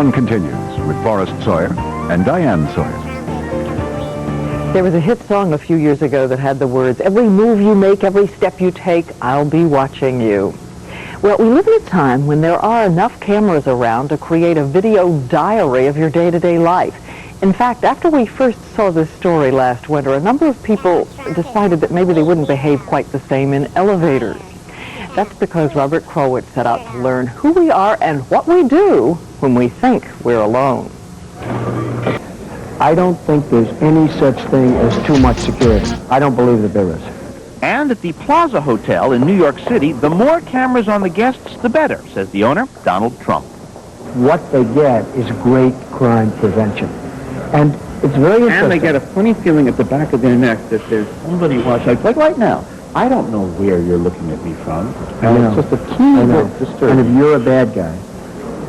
Fun continues with Forrest Sawyer and Diane Sawyer. There was a hit song a few years ago that had the words, "Every move you make, every step you take, I'll be watching you." Well, we live in a time when there are enough cameras around to create a video diary of your day-to-day life. In fact, after we first saw this story last winter, a number of people decided that maybe they wouldn't behave quite the same in elevators. That's because Robert Krulwich set out to learn who we are and what we do when we think we're alone. I don't think there's any such thing as too much security. I don't believe that there is. And at the Plaza Hotel in New York City, the more cameras on the guests, the better, says the owner, Donald Trump. What they get is great crime prevention. And it's very interesting. And they get a funny feeling at the back of their neck that there's somebody watching. Like right now, I don't know where you're looking at me from. And it's just a teeny bit disturbing. And if you're a bad guy,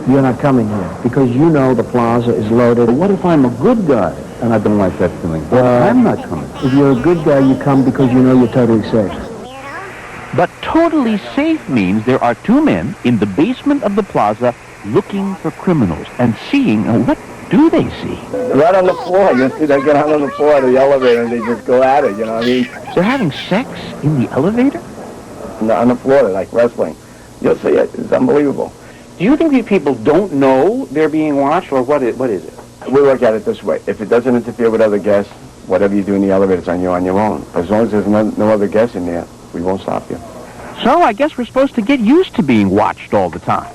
you're not coming here because you know the plaza is loaded. But what if I'm a good guy and I don't like that feeling? I'm not coming. If you're a good guy, you come because you know you're totally safe. But totally safe means there are two men in the basement of the plaza looking for criminals and seeing what do they see? Right on the floor. You see, they get out on the floor of the elevator and they just go at it, you know what I mean? They're having sex in the elevator? On the floor, they're like wrestling. You'll see it. It's unbelievable. Do you think these people don't know they're being watched, or what is it? We look at it this way. If it doesn't interfere with other guests, whatever you do in the elevator is on your own. As long as there's no other guests in there, we won't stop you. So I guess we're supposed to get used to being watched all the time.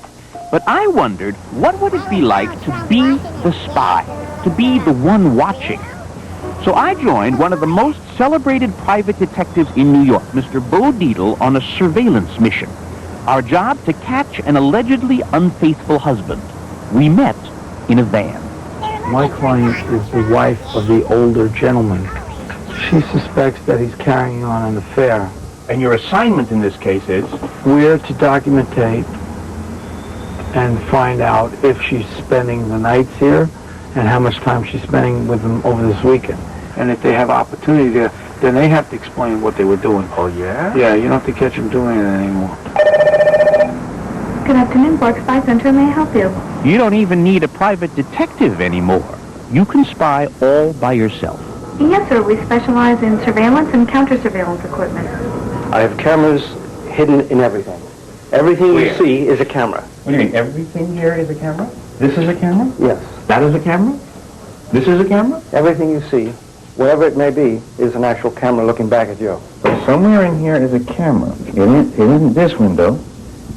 But I wondered, what would it be like to be the spy, to be the one watching? So I joined one of the most celebrated private detectives in New York, Mr. Bo Dietl, on a surveillance mission. Our job, to catch an allegedly unfaithful husband. We met in a van. My client is the wife of the older gentleman. She suspects that he's carrying on an affair. And your assignment in this case is? We're to documentate and find out if she's spending the nights here and how much time she's spending with them over this weekend. And if they have opportunity there, then they have to explain what they were doing. Oh, yeah? Yeah, you don't have to catch them doing it anymore. Good afternoon, Bork Spy Center. May I help you? You don't even need a private detective anymore. You can spy all by yourself. Yes, sir. We specialize in surveillance and counter-surveillance equipment. I have cameras hidden in everything. Everything you see is a camera. What do you mean, everything here is a camera? This is a camera? Yes. That is a camera? This is a camera? Everything you see, wherever it may be, is an actual camera looking back at you. So somewhere in here is a camera. It isn't this window.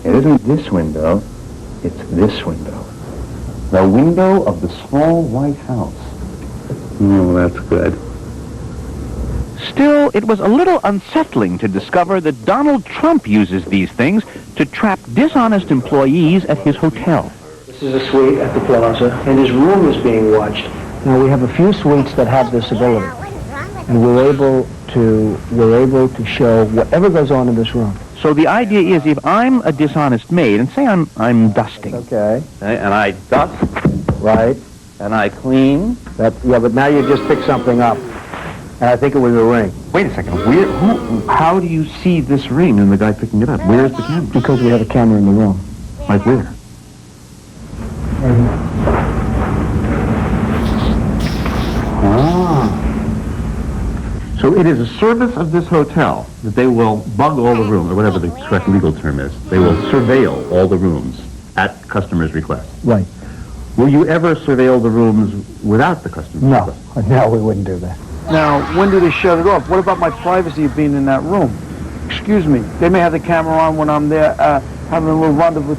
It isn't this window. It's this window. The window of the small White House. Oh, that's good. Still, it was a little unsettling to discover that Donald Trump uses these things to trap dishonest employees at his hotel. This is a suite at the plaza, and his room is being watched. Now, we have a few suites that have this ability, and we're able to show whatever goes on in this room. So the idea is, if I'm a dishonest maid, and say I'm dusting. Okay. And I dust, Right. and I clean. Yeah, but now you just picked something up, and I think it was a ring. Wait a second. How do you see this ring and the guy picking it up? Where's the camera? Because we have a camera in the room. Like where? So it is a service of this hotel that they will bug all the rooms, or whatever the correct legal term is. They will surveil all the rooms at customers' request. Right. Will you ever surveil the rooms without the customer's request? No, we wouldn't do that. Now, when do they shut it off? What about my privacy of being in that room? Excuse me. They may have the camera on when I'm there, having a little rendezvous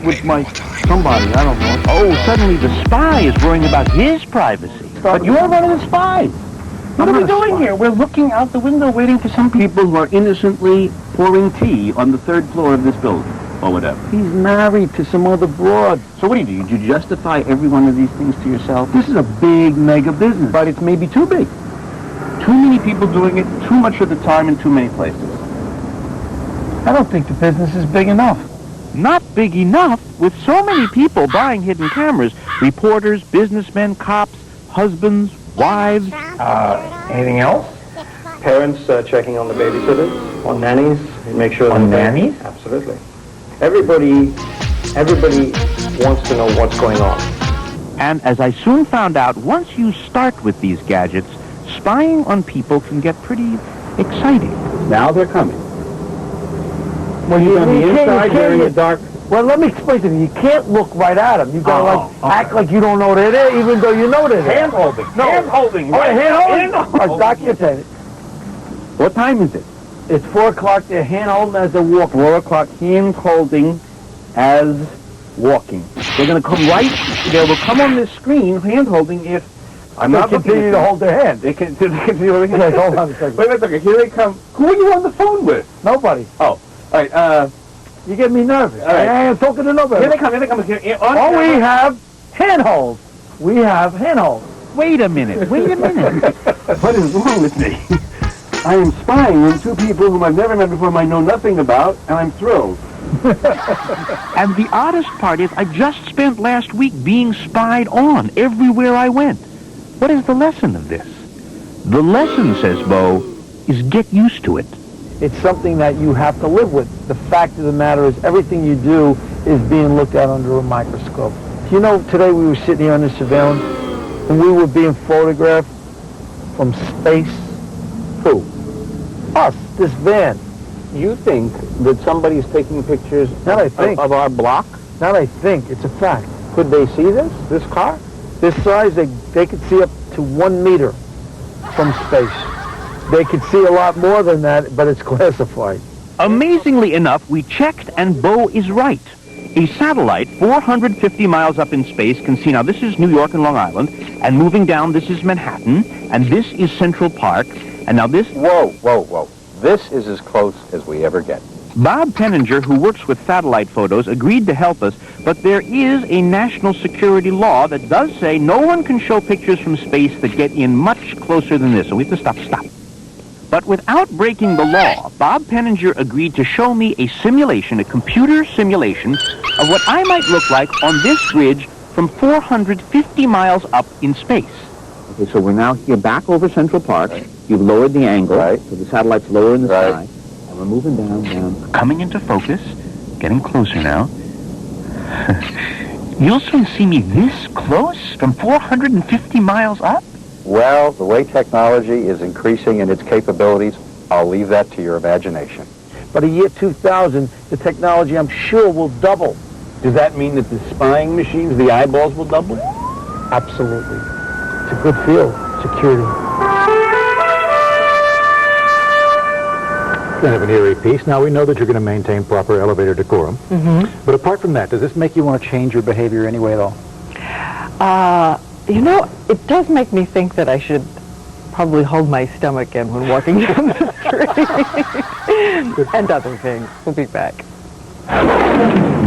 with my somebody. I don't know. Oh, suddenly the spy is worrying about his privacy. But you're one of the spies. What are we doing here? We're looking out the window waiting for some people who are innocently pouring tea on the third floor of this building, or whatever. He's married to some other broad. So what do? You justify every one of these things to yourself? This is a big mega business. But it's maybe too big. Too many people doing it, too much of the time in too many places. I don't think the business is big enough. Not big enough? With so many people buying hidden cameras, reporters, businessmen, cops, husbands, wives. Anything else? Parents checking on the babysitters, on nannies, and make sure On nannies? Absolutely. Everybody wants to know what's going on. And as I soon found out, once you start with these gadgets, spying on people can get pretty exciting. Now they're coming. Well, you on the inside, they're in the dark. Well, let me explain to you. You can't look right at them. You gotta act like you don't know they're there, even though you know they're there. Hand holding. No. Hand holding. Oh, hand holding? Hand Document it. What time is it? It's 4 o'clock. They're hand holding as they're walking. 4 o'clock, hand holding as walking. They're going to come right, they will come on this screen, hand holding, if I'm not continue to hold their hand. They continue to Okay, hold on a second. Wait a second, here they come. Who are you on the phone with? Nobody. Oh, all right, You get me nervous. All right. I ain't talking to nobody. here they come. Here, on Oh, we camera. have handholds. We have handholds. Wait a minute. What is wrong with me? I am spying on two people whom I've never met before, whom I know nothing about, and I'm thrilled. And the oddest part is I just spent last week being spied on everywhere I went. What is the lesson of this? The lesson, says Bo, is get used to it. It's something that you have to live with. The fact of the matter is everything you do is being looked at under a microscope. You know, today we were sitting here under surveillance and we were being photographed from space. Who? Us, this van. You think that somebody's taking pictures Not I think. of our block? Not I think, it's a fact. Could they see this car? This size, they could see up to 1 meter from space. They could see a lot more than that, but it's classified. Amazingly enough, we checked and Bo is right. A satellite 450 miles up in space can see, now this is New York and Long Island, and moving down this is Manhattan, and this is Central Park, and now this... Whoa. This is as close as we ever get. Bob Penninger, who works with satellite photos, agreed to help us, but there is a national security law that does say no one can show pictures from space that get in much closer than this, so we have to stop. But without breaking the law, Bob Penninger agreed to show me a simulation, a computer simulation, of what I might look like on this bridge from 450 miles up in space. Okay, so we're now here back over Central Park. Right. You've lowered the angle, so the satellite's lower in the sky. And we're moving down. Coming into focus, getting closer now. You'll soon see me this close from 450 miles up? Well, the way technology is increasing in its capabilities, I'll leave that to your imagination. By the year 2000, the technology, I'm sure, will double. Does that mean that the spying machines, the eyeballs, will double? Absolutely. It's a good field, security. Kind of an eerie piece. Now, we know that you're going to maintain proper elevator decorum. Mm-hmm. But apart from that, does this make you want to change your behavior anyway at all? You know, it does make me think that I should probably hold my stomach in when walking down the street. And other things. We'll be back.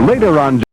Later on